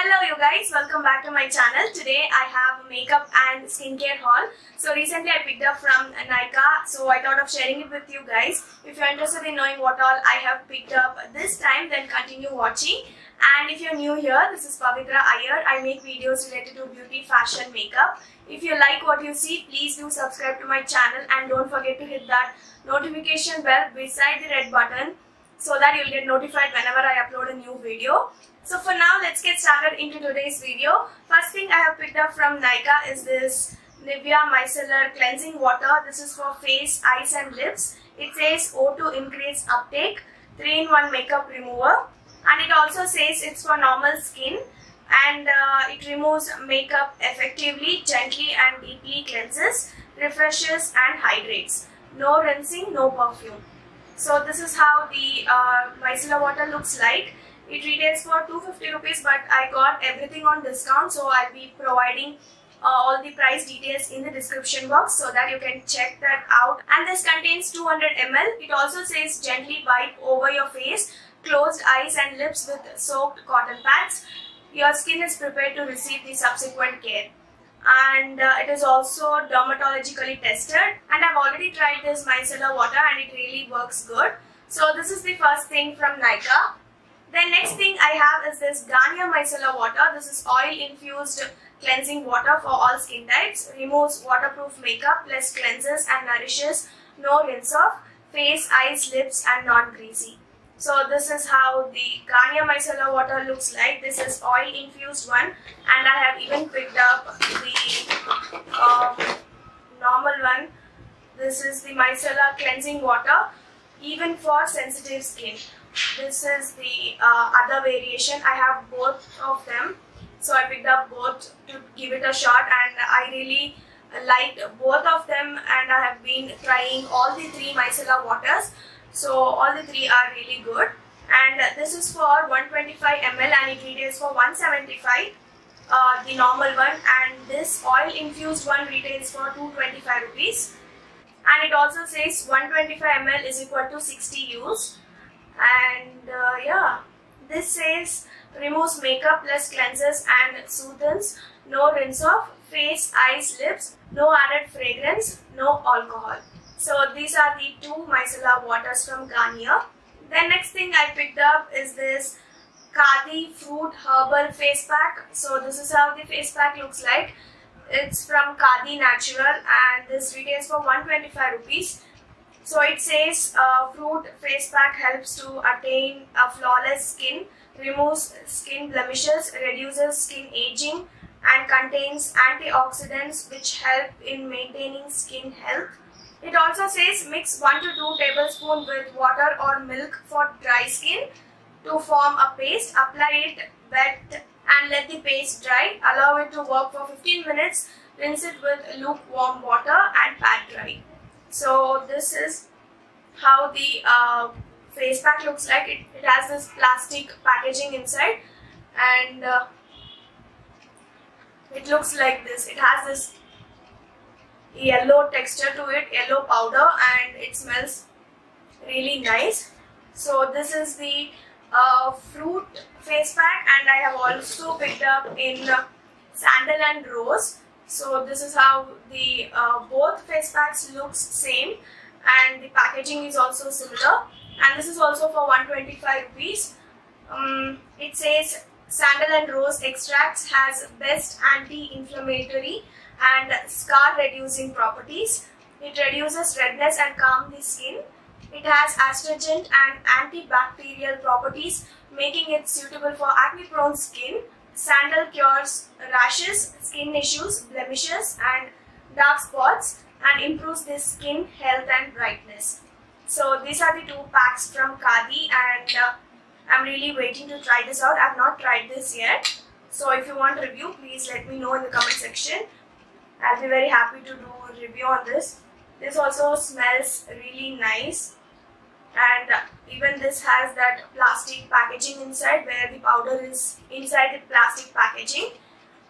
Hello you guys, welcome back to my channel. Today I have a makeup and skincare haul. So recently I picked up from Nykaa, so I thought of sharing it with you guys. If you're interested in knowing what all I have picked up this time, then continue watching. And if you're new here, this is Pavitra Iyer. I make videos related to beauty, fashion, makeup. If you like what you see, please do subscribe to my channel and don't forget to hit that notification bell beside the red button so that you'll get notified whenever I upload a new video. So for now, let's get started into today's video. First thing I have picked up from Nykaa is this Nivea Micellar Cleansing Water. This is for face, eyes and lips. It says O2 Increase Uptake, 3-in-1 Makeup Remover. And it also says it's for normal skin. And it removes makeup effectively, gently and deeply cleanses, refreshes and hydrates. No rinsing, no perfume. So this is how the micellar water looks like. It retails for 250 rupees, but I got everything on discount, so I'll be providing all the price details in the description box so that you can check that out. And this contains 200 ml. It also says gently wipe over your face, closed eyes and lips with soaked cotton pads. Your skin is prepared to receive the subsequent care. And it is also dermatologically tested, and I've already tried this micellar water and it really works good. So this is the first thing from Nykaa. Then next thing I have is this Garnier Micellar Water. This is oil infused cleansing water for all skin types. Removes waterproof makeup, plus cleanses and nourishes. No rinse off. Face, eyes, lips and non-greasy. So this is how the Garnier Micellar Water looks like. This is oil infused one, and I have even picked up the normal one. This is the Micellar Cleansing Water, even for sensitive skin. This is the other variation. I have both of them, so I picked up both to give it a shot, and I really liked both of them, and I have been trying all the three micellar waters. So all the three are really good, and this is for 125 ml and it retails for 175, the normal one, and this oil infused one retails for 225 rupees, and it also says 125 ml is equal to 60 use. And yeah, this says removes makeup, plus cleanses and soothes, no rinse off, face, eyes, lips, no added fragrance, no alcohol. So these are the two micellar waters from Garnier. Then next thing I picked up is this Khadi Fruit Herbal Face Pack. So this is how the face pack looks like. It's from Khadi Natural and this retails for 125 rupees. So it says fruit face pack helps to attain a flawless skin, removes skin blemishes, reduces skin aging and contains antioxidants which help in maintaining skin health. It also says mix 1 to 2 tablespoons with water or milk for dry skin to form a paste. Apply it wet and let the paste dry. Allow it to work for 15 minutes. Rinse it with lukewarm water and pat dry. So this is how the face pack looks like. It has this plastic packaging inside, and it looks like this. It has this yellow texture to it, yellow powder, and it smells really nice. So this is the fruit face pack, and I have also picked up in sandal and rose. So this is how the both face packs looks same, and the packaging is also similar, and this is also for 125 rupees. It says sandal and rose extracts has best anti-inflammatory and scar reducing properties. It reduces redness and calms the skin. It has astringent and antibacterial properties, making it suitable for acne prone skin. Sandal cures rashes, skin issues, blemishes and dark spots, and improves the skin health and brightness. So these are the two packs from Khadi, and I'm really waiting to try this out. I've not tried this yet. So if you want a review, please let me know in the comment section. I'll be very happy to do a review on this. This also smells really nice. And even this has that plastic packaging inside, where the powder is inside the plastic packaging.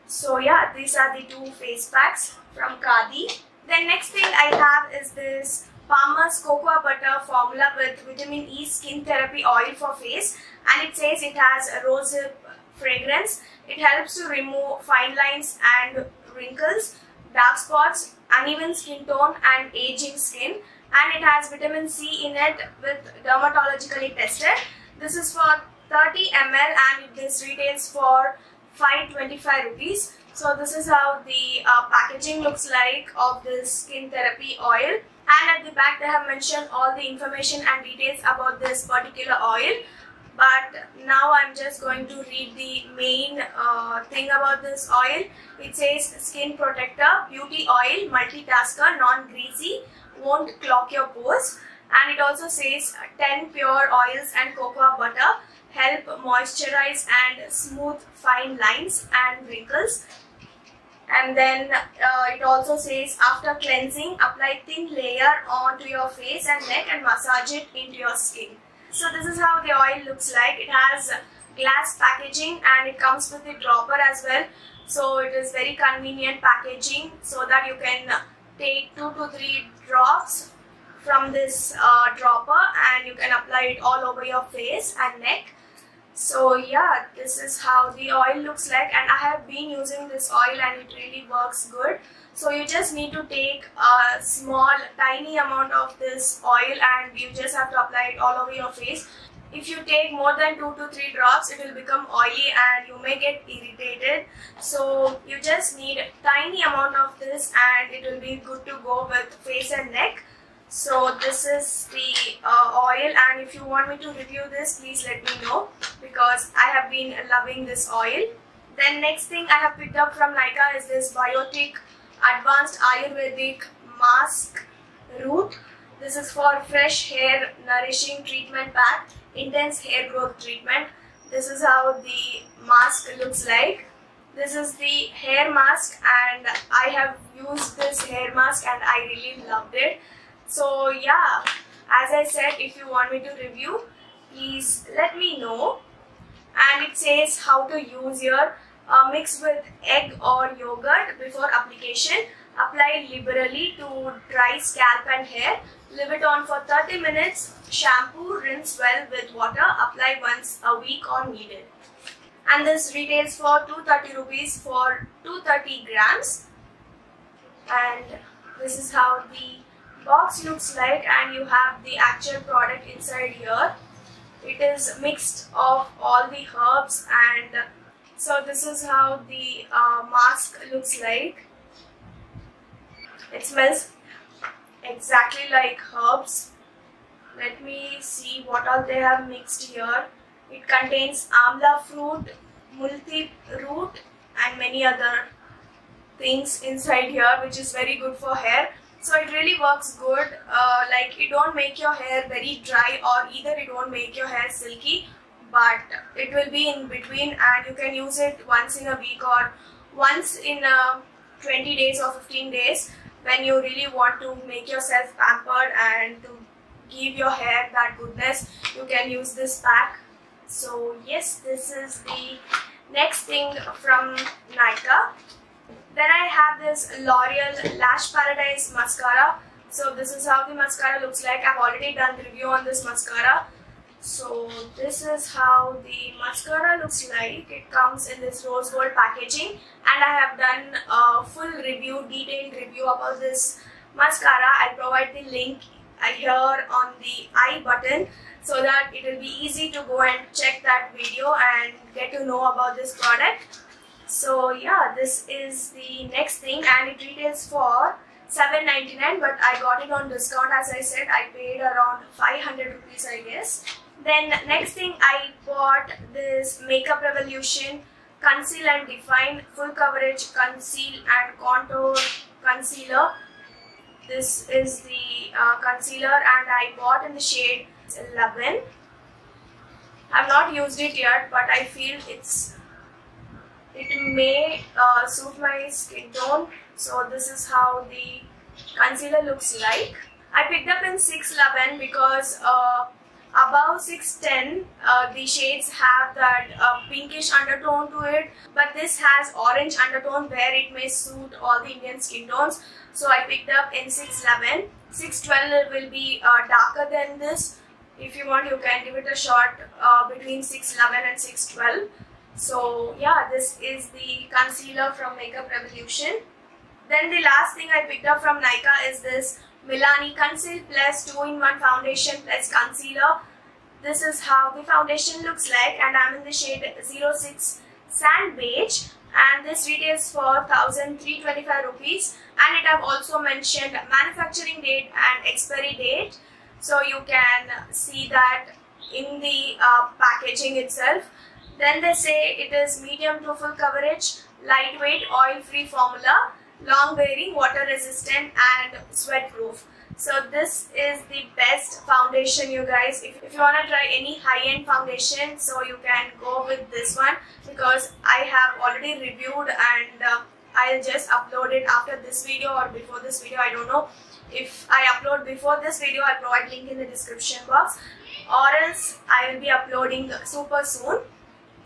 So yeah, these are the two face packs from Khadi. Then next thing I have is this Palmer's Cocoa Butter Formula with Vitamin E Skin Therapy Oil for Face, and it says it has a rosehip fragrance. It helps to remove fine lines and wrinkles, dark spots, uneven skin tone and aging skin, and it has vitamin C in it with dermatologically tested. This is for 30 ml and this retails for 525 rupees. So this is how the packaging looks like of this skin therapy oil, and at the back they have mentioned all the information and details about this particular oil. But now I'm just going to read the main thing about this oil. It says skin protector, beauty oil, multitasker, non-greasy, won't clog your pores. And it also says 10 pure oils and cocoa butter help moisturize and smooth fine lines and wrinkles. And then it also says after cleansing, apply thin layer onto your face and neck and massage it into your skin. So this is how the oil looks like. It has glass packaging and it comes with a dropper as well. So it is very convenient packaging so that you can take 2 to 3 drops from this dropper and you can apply it all over your face and neck. So yeah, this is how the oil looks like, and I have been using this oil and it really works good. So you just need to take a small tiny amount of this oil and you just have to apply it all over your face. If you take more than 2 to 3 drops, it will become oily and you may get irritated. So you just need a tiny amount of this and it will be good to go with face and neck. So this is the oil, and if you want me to review this, please let me know because I have been loving this oil. Then next thing I have picked up from Nykaa is this Biotic Advanced Ayurvedic Mask Root. This is for fresh hair nourishing treatment pack, intense hair growth treatment. This is how the mask looks like. This is the hair mask and I have used this hair mask and I really loved it. So yeah, as I said, if you want me to review, please let me know. And it says how to use here. Mix with egg or yogurt before application. Apply liberally to dry scalp and hair. Leave it on for 30 minutes. Shampoo, rinse well with water. Apply once a week or needed. And this retails for 230 rupees for 230 grams. And this is how the box looks like, and you have the actual product inside here. It is mixed of all the herbs, and so this is how the mask looks like. It smells exactly like herbs. Let me see what all they have mixed here. It contains amla fruit, multi root and many other things inside here, which is very good for hair. So it really works good. Like it don't make your hair very dry, or either it won't make your hair silky, but it will be in between, and you can use it once in a week or once in 20 days or 15 days when you really want to make yourself pampered and to give your hair that goodness. You can use this pack. So yes, this is the next thing from Nykaa. Then I have this L'Oreal Lash Paradise Mascara. So this is how the mascara looks like. I've already done the review on this mascara. So this is how the mascara looks like. It comes in this rose gold packaging, and I have done a full review, detailed review about this mascara. I'll provide the link here on the I button so that it will be easy to go and check that video and get to know about this product. So yeah, this is the next thing, and it retails for $7.99, but I got it on discount. As I said, I paid around 500 rupees, I guess. Then next thing, I bought this Makeup Revolution Conceal and Define Full Coverage Conceal and Contour Concealer. This is the concealer, and I bought in the shade 11. I've not used it yet, but I feel it may suit my skin tone. So this is how the concealer looks like. I picked up in 611 because above 610 the shades have that pinkish undertone to it, but this has orange undertone where it may suit all the Indian skin tones. So I picked up in 611. 612 will be darker than this. If you want, you can give it a shot between 611 and 612. So yeah, this is the concealer from Makeup Revolution. Then the last thing I picked up from Nykaa is this Milani Conceal Plus 2-in-1 Foundation plus Concealer. This is how the foundation looks like, and I'm in the shade 06 Sand Beige, and this retails for 1,325 rupees, and it have also mentioned manufacturing date and expiry date, so you can see that in the packaging itself. Then they say it is medium to full coverage, lightweight, oil-free formula, long wearing, water resistant and sweat proof. So this is the best foundation, you guys. If you want to try any high-end foundation, so you can go with this one, because I have already reviewed, and I'll just upload it after this video or before this video. I don't know. If I upload before this video, I'll provide link in the description box, or else I will be uploading super soon.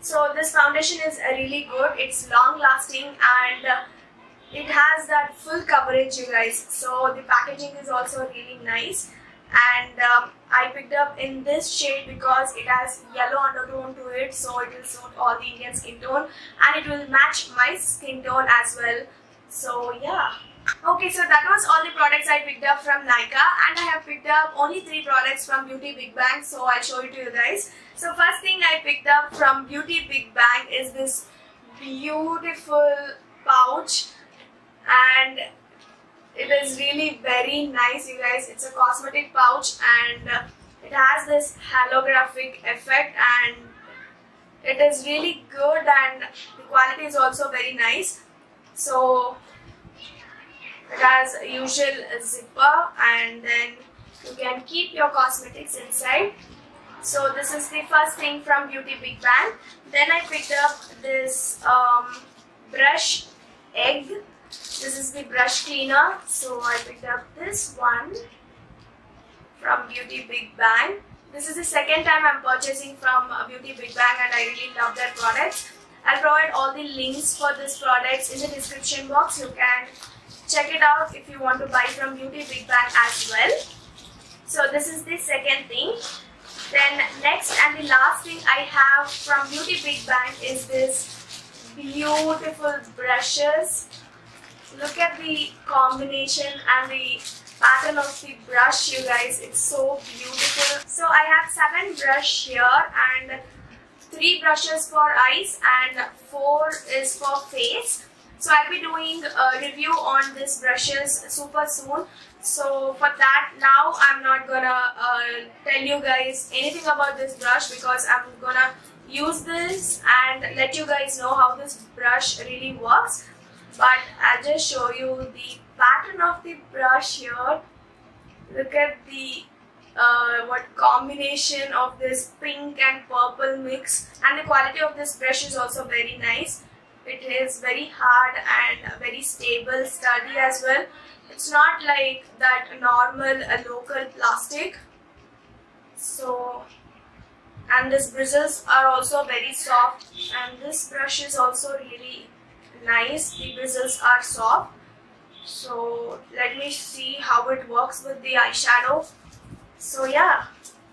So this foundation is really good. It's long lasting, and it has that full coverage, you guys. So the packaging is also really nice, and I picked up in this shade because it has yellow undertone to it, so it will suit all the Indian skin tone, and it will match my skin tone as well. So yeah. Okay, so that was all the products I picked up from Nykaa, and I have picked up only 3 products from Beauty Big Bang, so I'll show it to you guys. So first thing I picked up from Beauty Big Bang is this beautiful pouch, and it is really very nice, you guys. It's a cosmetic pouch, and it has this holographic effect, and it is really good, and the quality is also very nice. So it has a usual zipper, and then you can keep your cosmetics inside. So this is the first thing from Beauty Big Bang. Then I picked up this brush egg. This is the brush cleaner. So I picked up this one from Beauty Big Bang. This is the second time I'm purchasing from Beauty Big Bang, and I really love their products. I'll provide all the links for these products in the description box. You can check it out if you want to buy from Beauty Big Bang as well. So this is the second thing. Then next and the last thing I have from Beauty Big Bang is this beautiful brushes. Look at the combination and the pattern of the brush, you guys. It's so beautiful. So I have 7 brush here, and 3 brushes for eyes and 4 is for face. So I'll be doing a review on these brushes super soon. So for that, now I'm not gonna tell you guys anything about this brush, because I'm gonna use this and let you guys know how this brush really works. But I'll just show you the pattern of the brush here. Look at the what combination of this pink and purple mix, and the quality of this brush is also very nice. It is very hard and very stable, sturdy as well. It's not like that normal local plastic. So, and these bristles are also very soft, and this brush is also really nice. The bristles are soft. So let me see how it works with the eyeshadow. So yeah,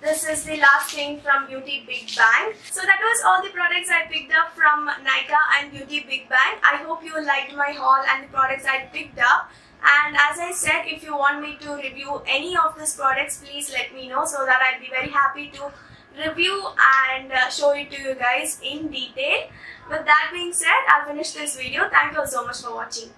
this is the last thing from Beauty Big Bang. So that was all the products I picked up from Nykaa and Beauty Big Bang. I hope you liked my haul and the products I picked up. And as I said, if you want me to review any of these products, please let me know, so that I'll be very happy to review and show it to you guys in detail. With that being said, I'll finish this video. Thank you all so much for watching.